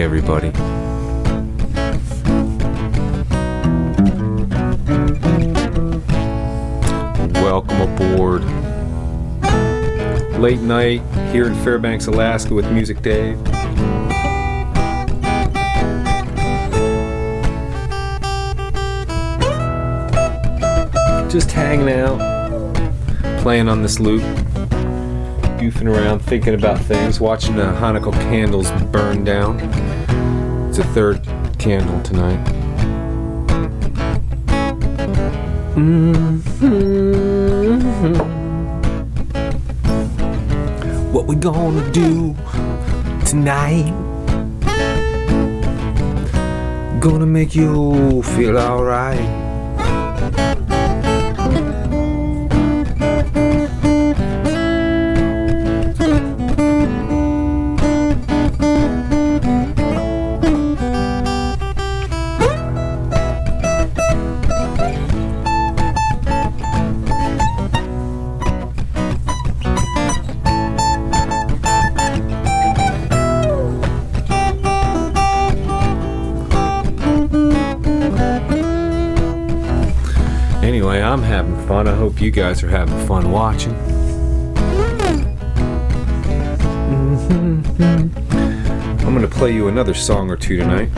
everybody. Welcome aboard. Late night here in Fairbanks, Alaska with Music Dave. Just hanging out, playing on this loop, goofing around, thinking about things, watching the Hanukkah candles burn down. It's the third candle tonight. What we gonna do tonight? Gonna make you feel alright. Anyway, I'm having fun. I hope you guys are having fun watching. I'm gonna play you another song or two tonight.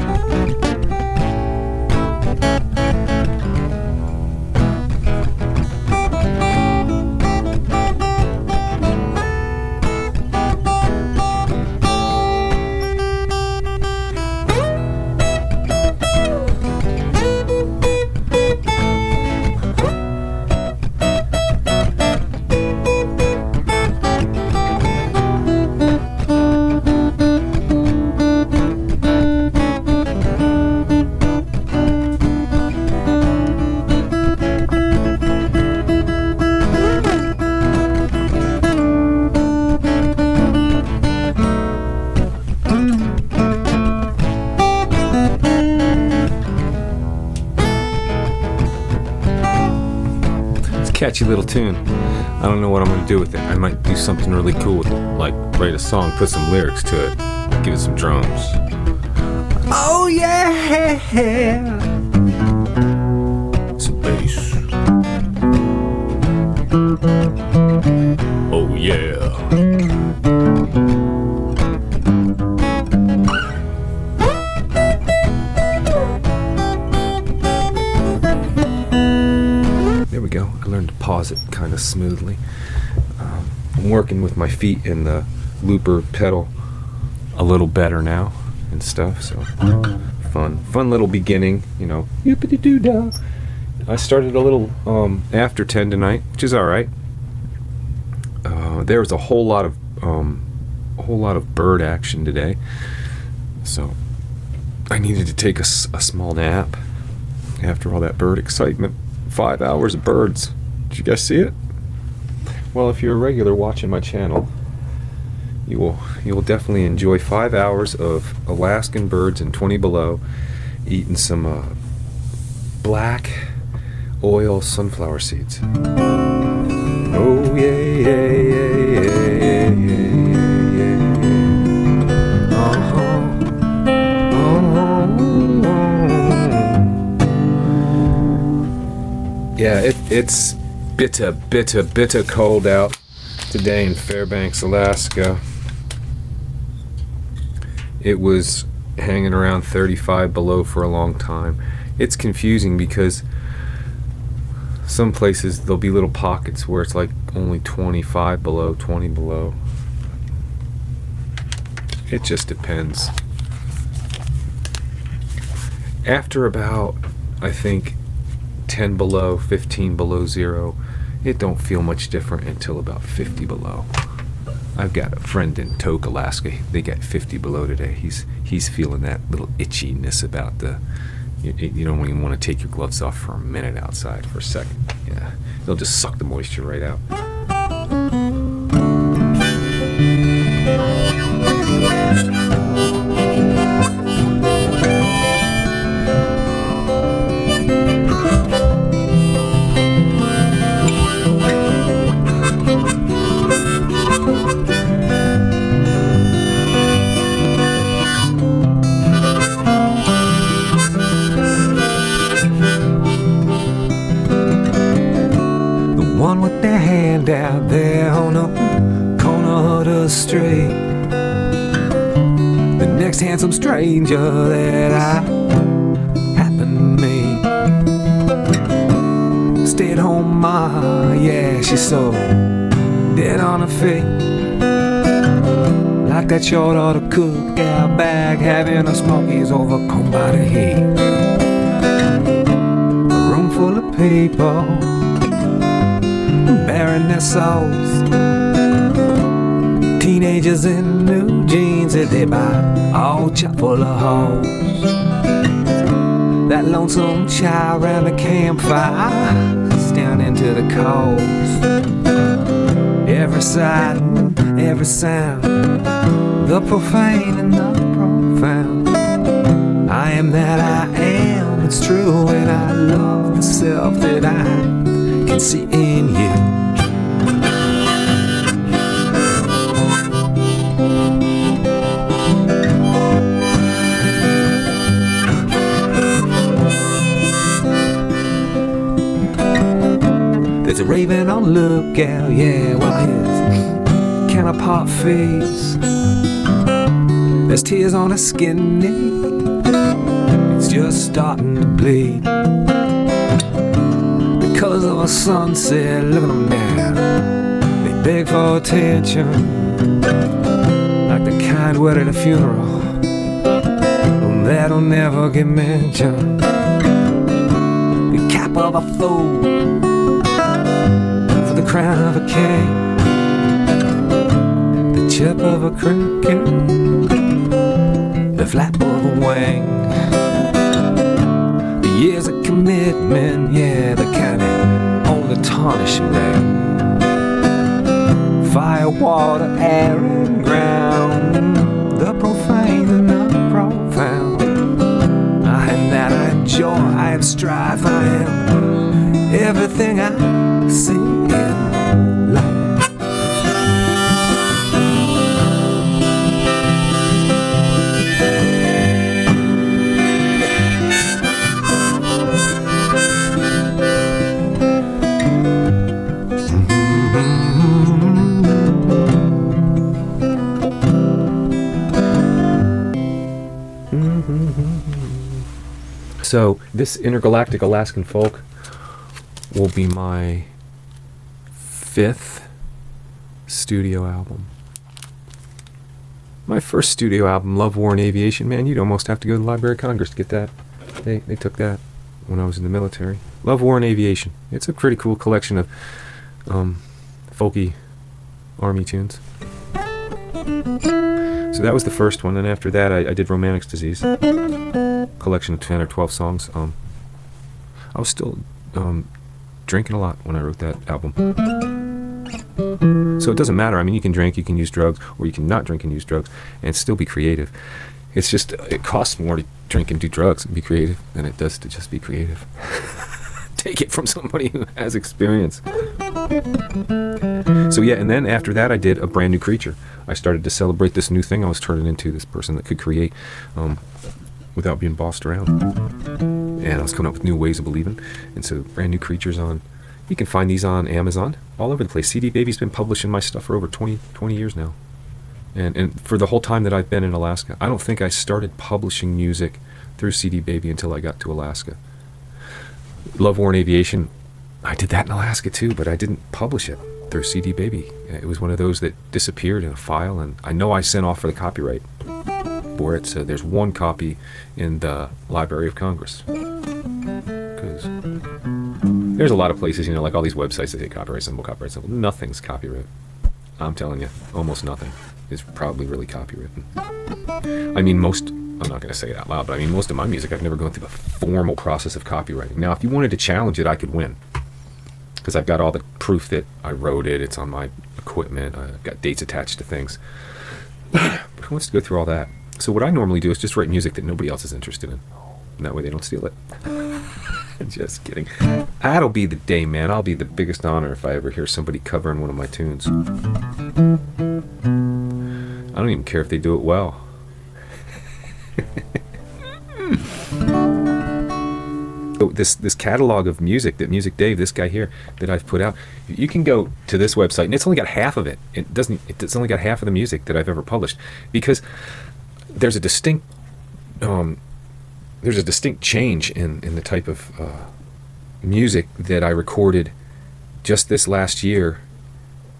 Catchy little tune. I don't know what I'm gonna do with it. I might do something really cool with it, like write a song, put some lyrics to it, give it some drums. Oh yeah! Some bass. Oh yeah! There we go. I learned to pause it kind of smoothly. I'm working with my feet in the looper pedal a little better now and stuff, so fun little beginning, you know. Yippity-doo-dah. I started a little after 10 tonight, which is all right. There was a whole lot of bird action today, so I needed to take a small nap after all that bird excitement. 5 hours of birds. Did you guys see it? Well, if you're a regular watching my channel, you will definitely enjoy 5 hours of Alaskan birds in 20 below eating some black oil sunflower seeds. Oh yeah, yeah, yeah, yeah, yeah, yeah. Yeah, it's bitter cold out today in Fairbanks, Alaska. It was hanging around 35 below for a long time. It's confusing because some places there'll be little pockets where it's like only 25 below, 20 below. It just depends. After about, I think, 10 below, 15 below zero, it don't feel much different until about 50 below. I've got a friend in Tok, Alaska. They got 50 below today. He's feeling that little itchiness about the, you don't even want to take your gloves off for a minute outside for a second. Yeah, they'll just suck the moisture right out. stand out there on the corner of the street. The next handsome stranger that I happen to meet. Stay-at-home ma, yeah, she's so dead on her feet. Like that short order cookout bag, having a smokies overcome by the heat. A room full of people bearing their souls. Teenagers in new jeans that they buy, all chock full of holes. That lonesome child round the campfire, staring into the coals. Every sight, every sound, the profane and the profound. I am that I am, it's true, and I love the self that I can see in you. There's a raven on lookout, yeah, while his counterpart feeds. There's tears on his skinny, it's just starting to bleed. The colors of a sunset, look at them now, they beg for attention, like the kind word at a funeral that'll never get mentioned. The cap of a fool, the crown of a king, the chirp of a cricket, the flap of a wing. The years of commitment, yeah, the kind that only tarnish a ring. Fire, water, air and ground, the profane and the profound. I am that I am joy, I am strife, I am everything I see in life. So this Intergalactic Alaskan folk will be my 5th studio album. My first studio album, Love, War, and Aviation, man, you'd almost have to go to the Library of Congress to get that. They took that when I was in the military. Love, War, and Aviation. It's a pretty cool collection of folky army tunes. So that was the first one, and after that I did Romantic's Disease. Collection of 10 or 12 songs. I was still drinking a lot when I wrote that album. So it doesn't matter. I mean, you can drink, you can use drugs, or you can not drink and use drugs, and still be creative. It's just, it costs more to drink and do drugs and be creative than it does to just be creative. Take it from somebody who has experience. So yeah, and then after that I did A Brand New Creature. I started to celebrate this new thing I was turning into, this person that could create without being bossed around. And I was coming up with new ways of believing. And so Brand New Creature's on, you can find these on Amazon, all over the place. CD Baby's been publishing my stuff for over 20 years now. And for the whole time that I've been in Alaska, I don't think I started publishing music through CD Baby until I got to Alaska. Love, War, and Aviation, I did that in Alaska too, but I didn't publish it through CD Baby. It was one of those that disappeared in a file, and I know I sent off for the copyright for it, so there's one copy in the Library of Congress. Because there's a lot of places, like all these websites that say copyright symbol. Nothing's copyright. I'm telling you, almost nothing is probably really copywritten. I mean, I'm not going to say it out loud, but I mean, most of my music, I've never gone through the formal process of copywriting. Now, if you wanted to challenge it, I could win. Because I've got all the proof that I wrote it, it's on my equipment, I've got dates attached to things. But who wants to go through all that? So what I normally do is just write music that nobody else is interested in. And that way they don't steal it. Just kidding. That'll be the day, man. I'll be the biggest honor if I ever hear somebody covering one of my tunes. I don't even care if they do it well. So this catalog of music that Music Dave, this guy here, that I've put out. You can go to this website, and it's only got half of it. It's only got half of the music that I've ever published, because there's a distinct change in the type of music that I recorded just this last year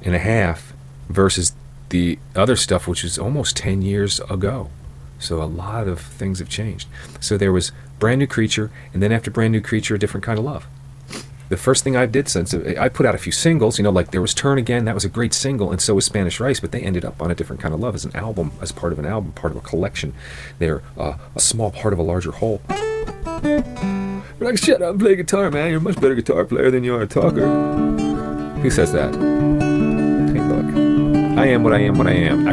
and a half versus the other stuff, which is almost 10 years ago. So a lot of things have changed. So there was Brand New Creature, and then after Brand New Creature, A Different Kind of Love. The first thing I did since I put out a few singles, like there was Turn Again, that was a great single, and so was Spanish Rice, but they ended up on A Different Kind of Love as an album, as part of an album, part of a collection. They're a small part of a larger whole. You're like, shut up and play guitar, man. You're a much better guitar player than you are a talker. Who says that? Hey, look. I am what I am, what I am.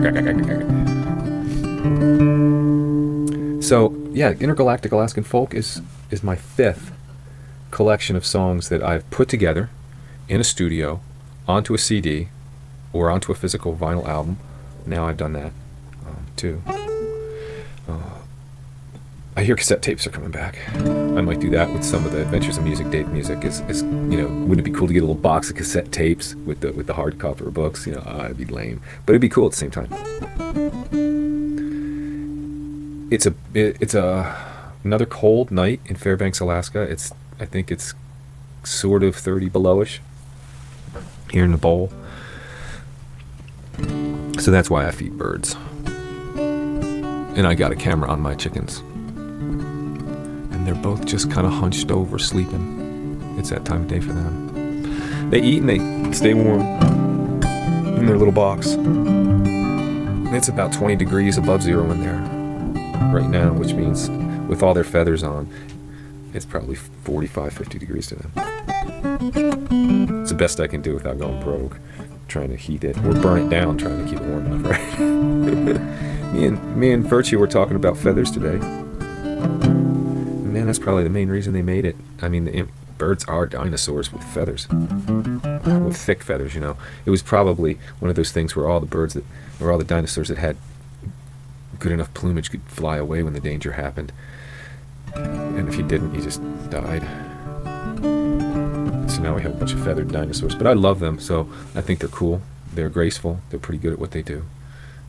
So, yeah, Intergalactic Alaskan Folk is my 5th collection of songs that I've put together in a studio onto a CD or onto a physical vinyl album. Now I've done that too. I hear cassette tapes are coming back. I might do that with some of the Adventures of Music Dave music. Wouldn't it be cool to get a little box of cassette tapes with the hardcover books? It'd be lame, but it'd be cool at the same time. It's another cold night in Fairbanks, Alaska. I think it's sort of 30 belowish here in the bowl. So that's why I feed birds. And I got a camera on my chickens. And they're both just kind of hunched over, sleeping. It's that time of day for them. They eat and they stay warm in their little box. And it's about 20 degrees above zero in there right now, which means with all their feathers on, it's probably 45, 50 degrees to them. It's the best I can do without going broke, trying to heat it or burn it down, trying to keep it warm enough, right? me and Virtue were talking about feathers today. Man, that's probably the main reason they made it. I mean, birds are dinosaurs with feathers, with thick feathers. It was probably one of those things where all the dinosaurs that had good enough plumage could fly away when the danger happened. And if you didn't, you just died. So now we have a bunch of feathered dinosaurs. But I love them, so I think they're cool. They're graceful. They're pretty good at what they do.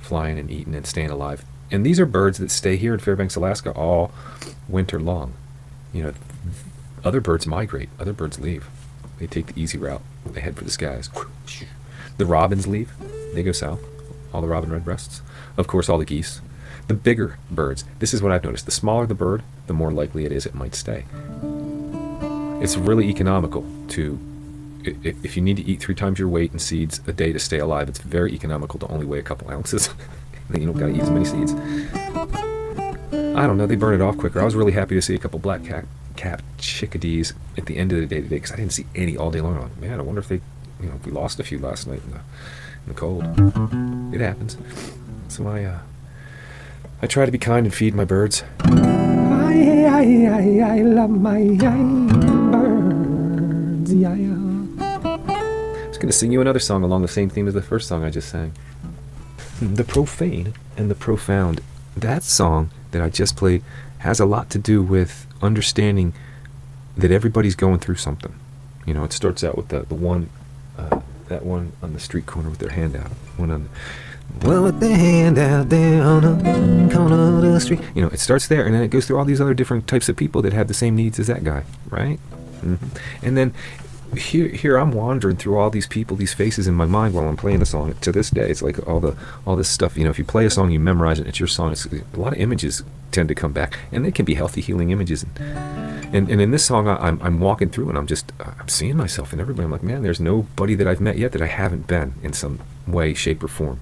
Flying and eating and staying alive. And these are birds that stay here in Fairbanks, Alaska all winter long. Other birds migrate. Other birds leave. They take the easy route. They head for the skies. The robins leave. They go south. All the robin redbreasts. Of course, all the geese. The bigger birds, this is what I've noticed. The smaller the bird, the more likely it is it might stay. It's really economical to, if you need to eat 3 times your weight in seeds a day to stay alive, it's very economical to only weigh a couple ounces. Then you don't got to eat as many seeds. I don't know, they burn it off quicker. I was really happy to see a couple black cap chickadees at the end of the day today, because I didn't see any all day long. I'm like, man, I wonder if we lost a few last night in the cold. It happens. So I try to be kind and feed my birds. I love my birds. I was going to sing you another song along the same theme as the first song I just sang. The Profane and the Profound. That song that I just played has a lot to do with understanding that everybody's going through something. It starts out with the one, that one on the street corner with their hand out. Well, with their hand out there on the corner of the street. It starts there, and then it goes through all these other different types of people that have the same needs as that guy, right? Mm-hmm. And then here I'm wandering through all these people, these faces in my mind while I'm playing the song. To this day, it's like all this stuff. If you play a song, you memorize it. It's your song. A lot of images tend to come back, and they can be healthy, healing images. And in this song, I'm walking through, and I'm seeing myself in everybody. I'm like, man, there's nobody that I've met yet that I haven't been in some way, shape, or form.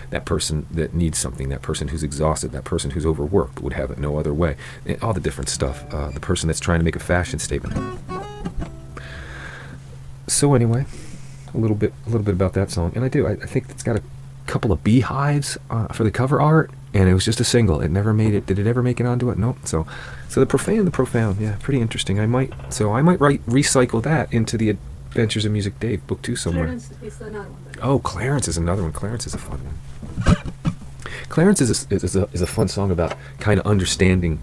That person that needs something, that person who's exhausted, that person who's overworked but would have it no other way. And all the different stuff. The person that's trying to make a fashion statement. So anyway, a little bit about that song, and I think it's got a couple of beehives for the cover art, and it was just a single. It never made it. Did it ever make it onto it? Nope. So the Profane and the Profound, yeah, pretty interesting. I might recycle that into the Adventures of Music Dave book 2 somewhere. Clarence is another one. Oh, Clarence is another one. Clarence is a fun one. Clarence is a fun song about kind of understanding.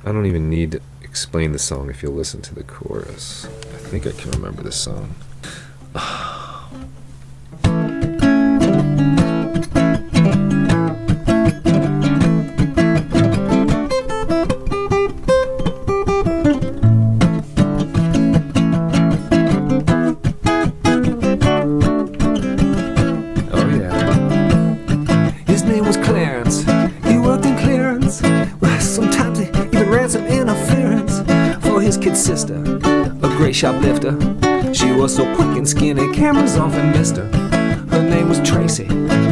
I don't even need to explain the song if you'll listen to the chorus. I think I can remember this song. Sister, a great shoplifter. She was so quick and skinny, cameras off and missed her. Her name was Tracy,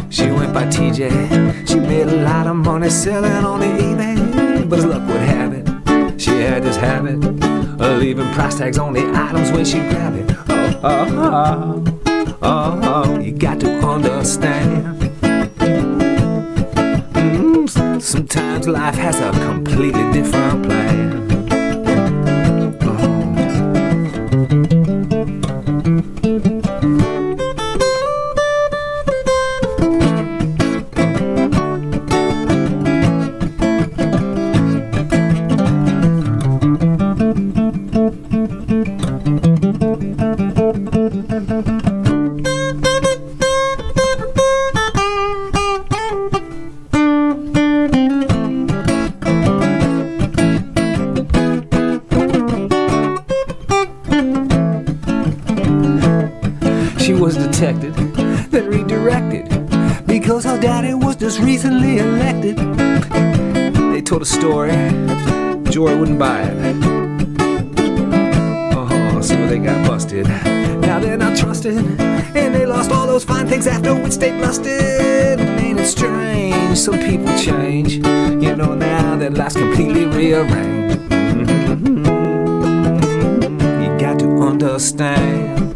she went by TJ. She made a lot of money selling on the eBay. But as luck would have it, she had this habit of leaving price tags on the items when she grabbed it. You got to understand. Sometimes life has a completely different plan. She was detected, then redirected, because her daddy was just recently elected. They told a story, Joy wouldn't buy it. So they got busted. Now they're not trusted, and they lost all those fine things after which they lusted. Ain't it strange? Some people change. You know now that life's completely rearranged. You got to understand.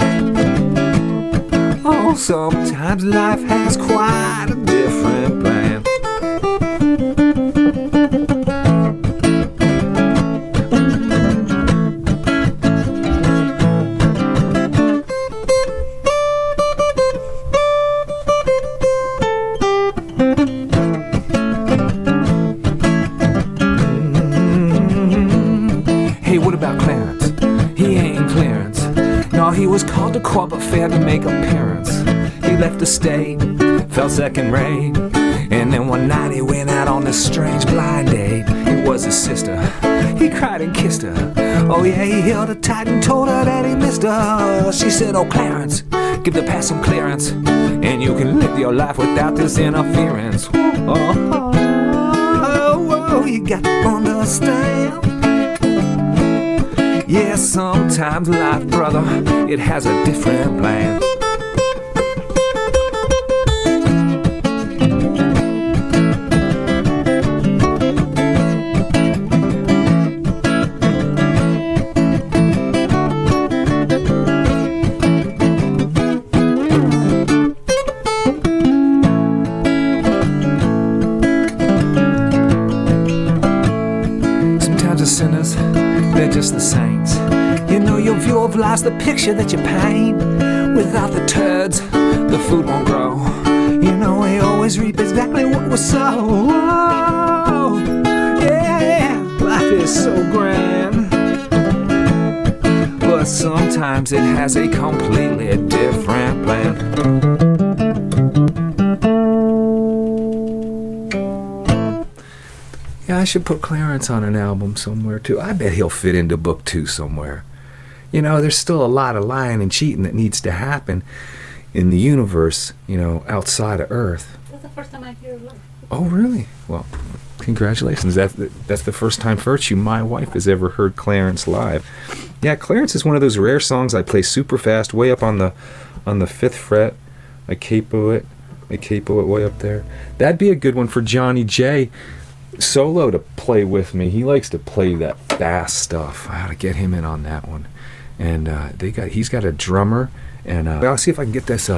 Oh, sometimes life has quite a different plan. Hey, what about Clarence? He ain't Clarence. No, he was called to court but failed to make appearance. He left the state, felt second rate, and then one night he went out on this strange blind date. It was his sister, he cried and kissed her. Oh yeah, he held her tight and told her that he missed her. She said, oh Clarence, give the past some clearance, and you can live your life without this interference. Oh, you got to understand. Yeah, sometimes life, brother, it has a different plan. Sometimes the sinners, they're just the saints. You know your view of life's the picture that you paint. Without the turds, the food won't grow. You know we always reap exactly what we sow. Oh, yeah, life is so grand, but sometimes it has a completely different plan. Yeah, I should put Clarence on an album somewhere too. I bet he'll fit into book 2 somewhere. You know, there's still a lot of lying and cheating that needs to happen in the universe, you know, outside of Earth. That's the first time I hear it. Oh, really? Well, congratulations. That's the first time Virtue, my wife, has ever heard Clarence live. Yeah, Clarence is one of those rare songs I play super fast, way up on the 5th fret. I capo it way up there. That'd be a good one for Johnny J solo to play with me. He likes to play that fast stuff. I ought to get him in on that one. And he's got a drummer, and I'll see if I can get this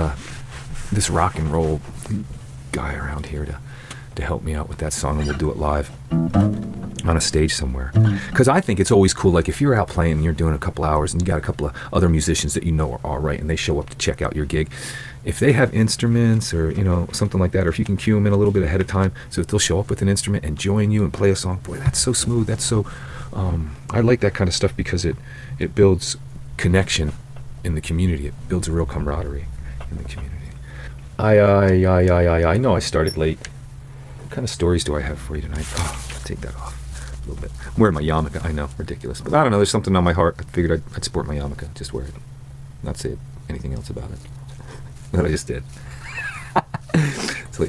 rock and roll guy around here to help me out with that song, and we'll do it live on a stage somewhere. Because I think it's always cool, like if you're out playing and you're doing a couple hours and you got a couple of other musicians that you know are all right and they show up to check out your gig, if they have instruments or, you know, something like that, or if you can cue them in a little bit ahead of time so that they'll show up with an instrument and join you and play a song, boy, that's so smooth, that's so I like that kind of stuff because it builds connection in the community. It builds a real camaraderie in the community. I know I started late. What kind of stories do I have for you tonight? Oh, I'll take that off a little bit. I'm wearing my yarmulke. I know, ridiculous. But I don't know, there's something on my heart. I figured I'd sport my yarmulke. Just wear it. Not say anything else about it. But I just did. So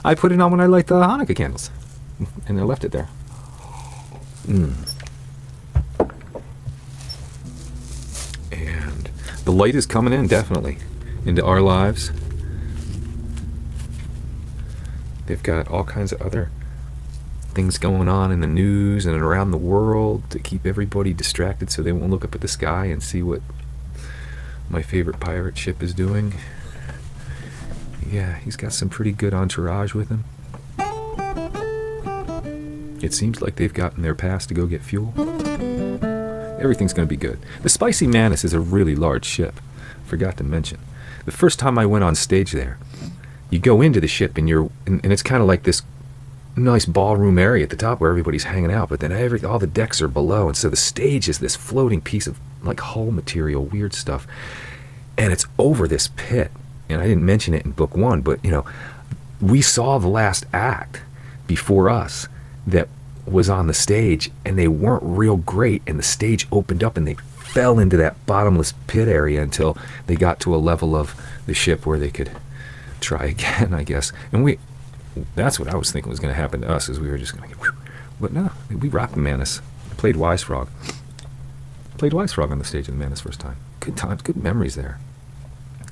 I put it on when I light the Hanukkah candles. And I left it there. And the light is coming in, definitely, into our lives. They've got all kinds of other things going on in the news and around the world to keep everybody distracted so they won't look up at the sky and see what my favorite pirate ship is doing. Yeah, he's got some pretty good entourage with him. It seems like they've gotten their pass to go get fuel. Everything's going to be good. The Spicy Mantis is a really large ship. Forgot to mention. The first time I went on stage there, you go into the ship and it's kind of like this nice ballroom area at the top where everybody's hanging out, but then all the decks are below, and so the stage is this floating piece of like hull material, weird stuff, and it's over this pit. And I didn't mention it in book 1, but we saw the last act before us that was on the stage, and they weren't real great, and the stage opened up and they fell into that bottomless pit area until they got to a level of the ship where they could try again, I guess. And that's what I was thinking was going to happen to us, is we were just going to get, but no, we rocked the Mantis. I played Wise Frog on the stage of the Mantis first time. Good times, good memories there.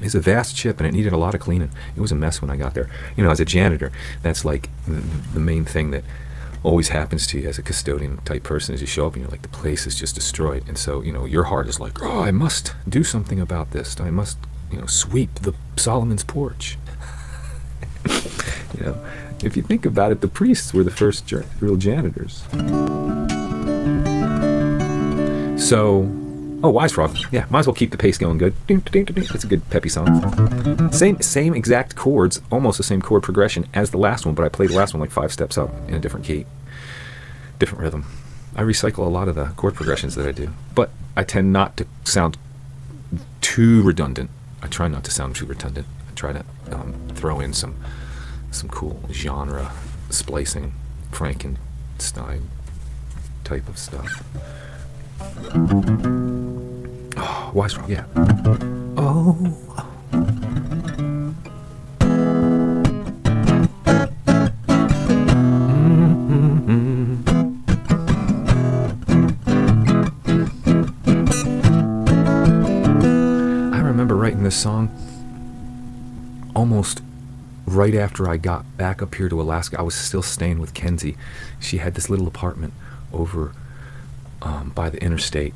It's a vast ship, and it needed a lot of cleaning. It was a mess when I got there. As a janitor, that's like the main thing that always happens to you as a custodian type person, is you show up and you're like, the place is just destroyed. And so, your heart is like, oh, I must do something about this. I must, sweep the Solomon's porch. If you think about it, the priests were the first real janitors. So, Wise Frog. Yeah, might as well keep the pace going good. It's a good peppy song. Same exact chords, almost the same chord progression as the last one, but I played the last one like 5 steps up in a different key, different rhythm. I recycle a lot of the chord progressions that I do, but I tend not to sound too redundant. I try not to sound too redundant. I try to throw in some cool genre splicing, Frankenstein type of stuff. Oh, Wise Frog, yeah. Oh. I remember writing this song almost right after I got back up here to Alaska. I was still staying with Kenzie. She had this little apartment over by the interstate.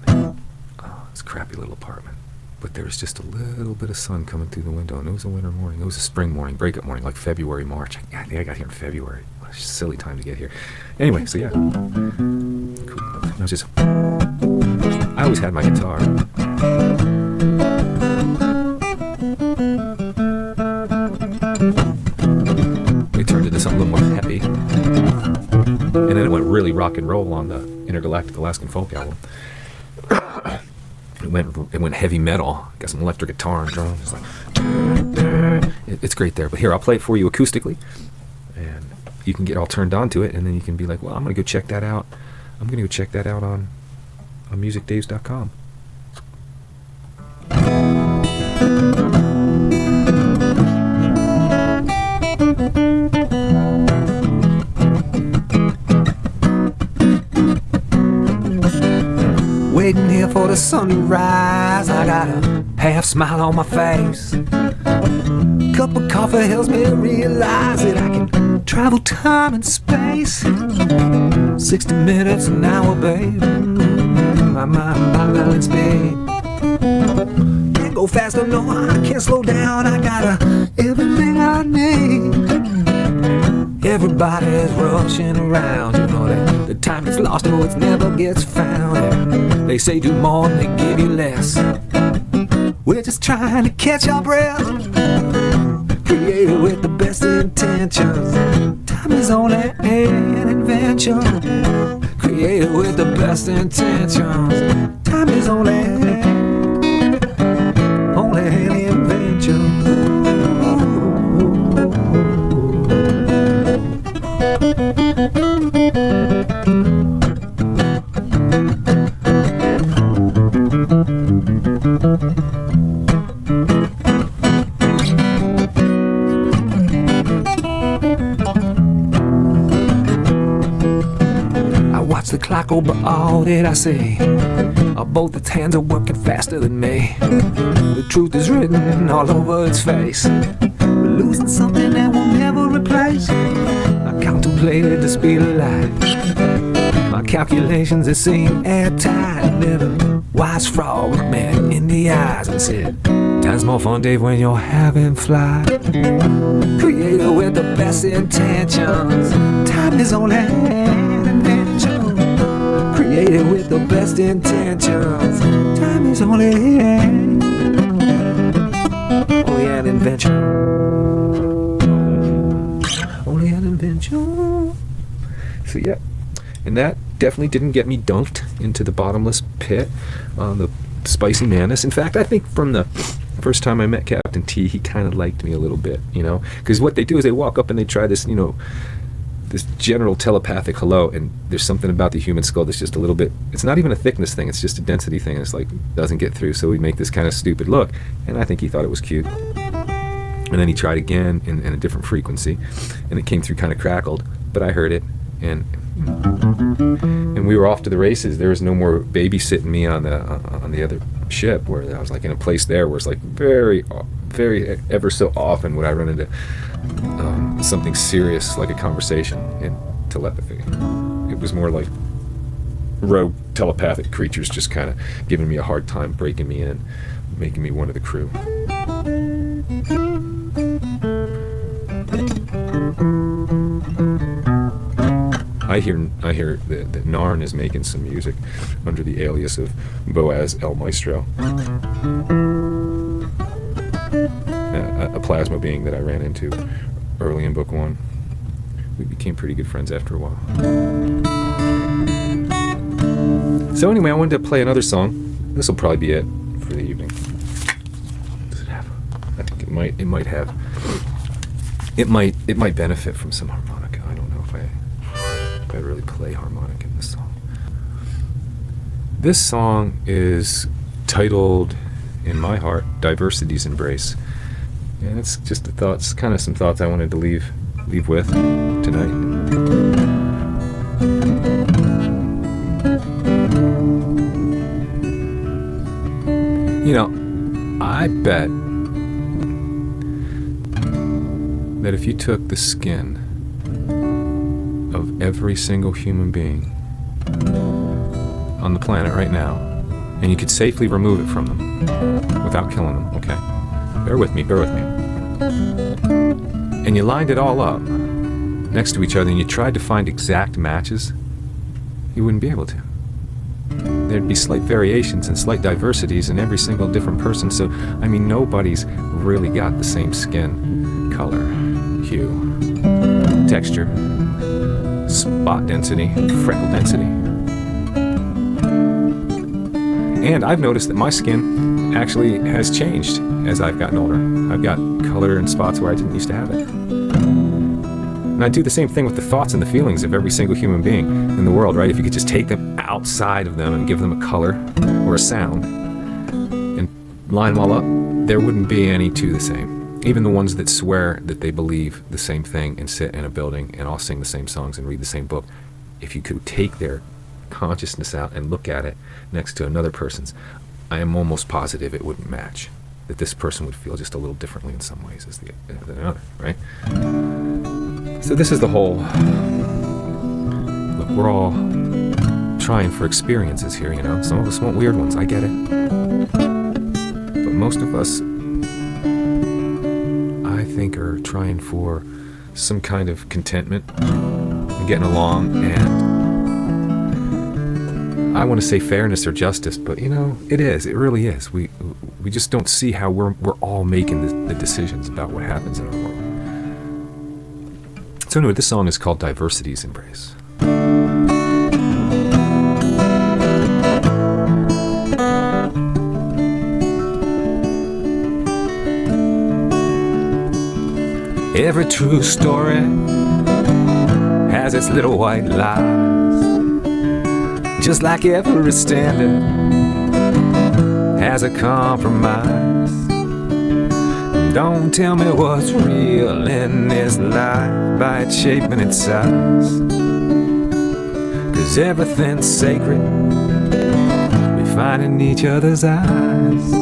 This crappy little apartment. But there was just a little bit of sun coming through the window, and it was a winter morning. It was a spring morning, breakup morning, like February, March. I think I got here in February. What a silly time to get here. Anyway, so yeah. Cool. I always had my guitar. It turned into something a little more happy. And then it went really rock and roll on the Intergalactic Alaskan folk album. It went heavy metal. Got some electric guitar and drums. It's like, it's great there. But here, I'll play it for you acoustically, and you can get all turned on to it, and then you can be like, well, I'm going to go check that out. I'm going to go check that out on musicdaves.com. Waiting here for the sun to rise, I got a half smile on my face. Cup of coffee helps me realize that I can travel time and space. 60 minutes an hour, babe. My mind, my line speed. Can't go faster, no, I can't slow down. I got everything I need. Everybody's rushing around, that the time gets lost, no, it never gets found. And they say do more and they give you less. We're just trying to catch our breath, created with the best intentions. Time is only an invention, created with the best intentions. Time is only an invention. I watch the clock go, but all that I see, both its hands are working faster than me. The truth is written all over its face. We're losing something that we'll never replace. I contemplated the speed of light. My calculations, they seem airtight. And then a wise frog looked me in the eyes and said, time's more fun, Dave, when you're having fly. Created with the best intentions. Time is only an invention. Created with the best intentions. Time is only an invention. Only an invention. So yeah, and that definitely didn't get me dunked into the bottomless pit on the spicy madness. In fact, I think from the first time I met Captain T, he kind of liked me a little bit, you know, because what they do is they walk up and they try this, you know, this general telepathic hello, and there's something about the human skull that's just a little bit, it's not even a thickness thing, it's just a density thing, and it's like, doesn't get through, so we make this kind of stupid look, and I think he thought it was cute. And then he tried again in a different frequency, and it came through kind of crackled, but I heard it, and we were off to the races. There was no more babysitting me on the other ship, where I was like in a place there where it's like very ever so often would I run into something serious like a conversation in telepathy. It was more like rogue telepathic creatures just kind of giving me a hard time, breaking me in, making me one of the crew. I hear that Narn is making some music under the alias of Boaz El Maestro, a plasma being that I ran into early in book 1. We became pretty good friends after a while. So anyway, I wanted to play another song. This will probably be it for the evening. Does it have? I think it might have. It might benefit from some harmonica. I don't know if I really play harmonic in this song. This song is titled, in my heart, Diversity's Embrace. And it's just kind of some thoughts I wanted to leave with tonight. You know, I bet that if you took the skin of every single human being on the planet right now, and you could safely remove it from them without killing them, okay? Bear with me. And you lined it all up next to each other and you tried to find exact matches, you wouldn't be able to. There'd be slight variations and slight diversities in every single different person, so, I mean, nobody's really got the same skin color, hue, texture, spot density, freckle density. And I've noticed that my skin actually has changed as I've gotten older. I've got color and spots where I didn't used to have it. And I do the same thing with the thoughts and the feelings of every single human being in the world, right? If you could just take them outside of them and give them a color or a sound and line them all up, there wouldn't be any two the same. Even the ones that swear that they believe the same thing and sit in a building and all sing the same songs and read the same book, if you could take their consciousness out and look at it next to another person's, I am almost positive it wouldn't match. That this person would feel just a little differently in some ways than another, right? So this is the whole, look, we're all trying for experiences here, you know? Some of us want weird ones, I get it. But most of us, I think, are trying for some kind of contentment and getting along, and I want to say fairness or justice, but you know, it really is. We just don't see how we're all making the decisions about what happens in our world. So anyway, this song is called Diversity's Embrace. Every true story has its little white lies, just like every standard has a compromise. Don't tell me what's real in this life by its shape and its size, 'cause everything's sacred we find in each other's eyes.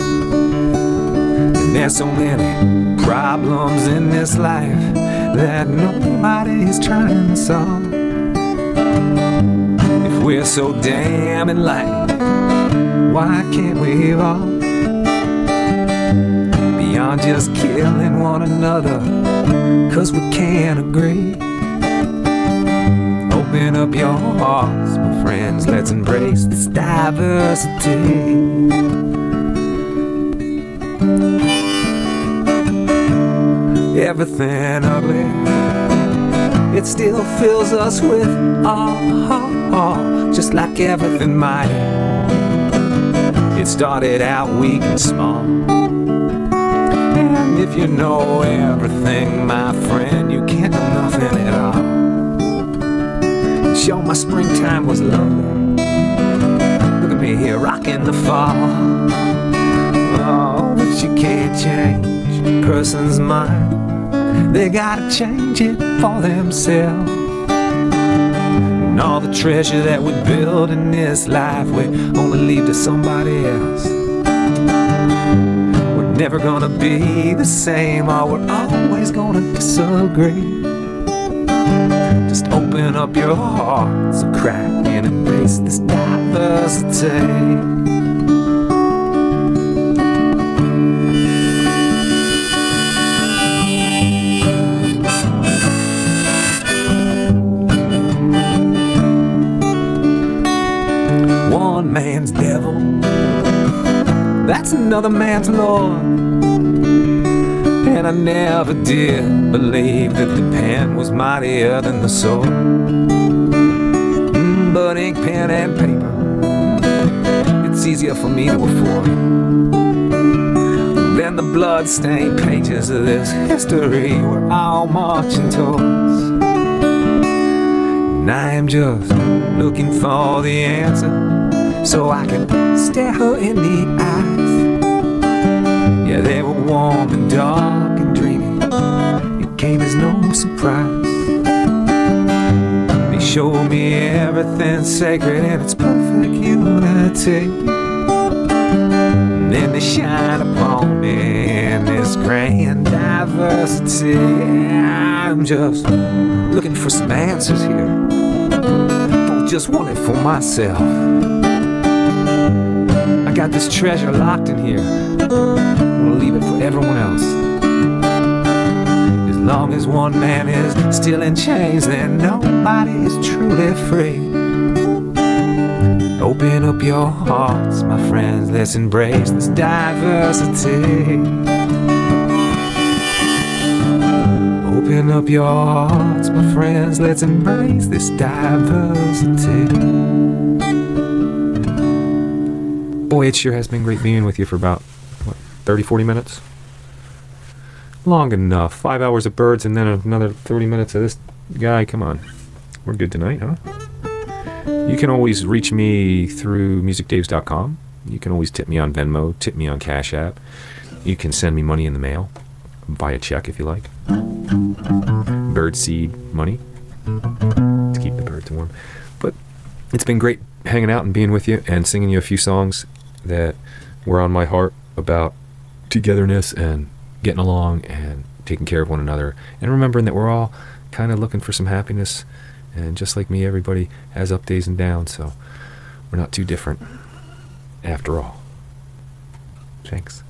And there's so many problems in this life that nobody is trying to solve. If we're so damn enlightened, why can't we evolve beyond just killing one another 'cause we can't agree? Open up your hearts, my friends, let's embrace this diversity. Everything ugly, it still fills us with awe, just like everything mighty. It started out weak and small, and if you know everything, my friend, you can't know nothing at all. Sure, my springtime was lovely. Look at me here rocking the fall. Oh, but you can't change a person's mind. They gotta change it for themselves. And all the treasure that we build in this life, we only leave to somebody else. We're never gonna be the same, or we're always gonna disagree. Just open up your hearts a crack and embrace this diversity. One man's devil, that's another man's Lord. And I never did believe that the pen was mightier than the sword. But ink, pen, and paper, it's easier for me to afford than the blood-stained pages of this history we're all marching towards. And I am just looking for the answer so I can stare her in the eyes. Yeah, they were warm and dark and dreamy. It came as no surprise. They showed me everything sacred in its perfect unity. And then they shine upon me in this grand diversity. I'm just looking for some answers here. Don't just want it for myself. I got this treasure locked in here. We'll leave it for everyone else. As long as one man is still in chains, then nobody is truly free. Open up your hearts, my friends, let's embrace this diversity. Open up your hearts, my friends, let's embrace this diversity. Boy, it sure has been great being with you for about 30, 40 minutes? Long enough. 5 hours of birds and then another 30 minutes of this guy. Come on. We're good tonight, huh? You can always reach me through musicdaves.com. You can always tip me on Venmo, tip me on Cash App. You can send me money in the mail. Buy a check if you like. Birdseed money to keep the birds warm. But it's been great hanging out and being with you and singing you a few songs that were on my heart about togetherness and getting along and taking care of one another and remembering that we're all kind of looking for some happiness, and just like me, everybody has up days and downs, so we're not too different after all. Thanks.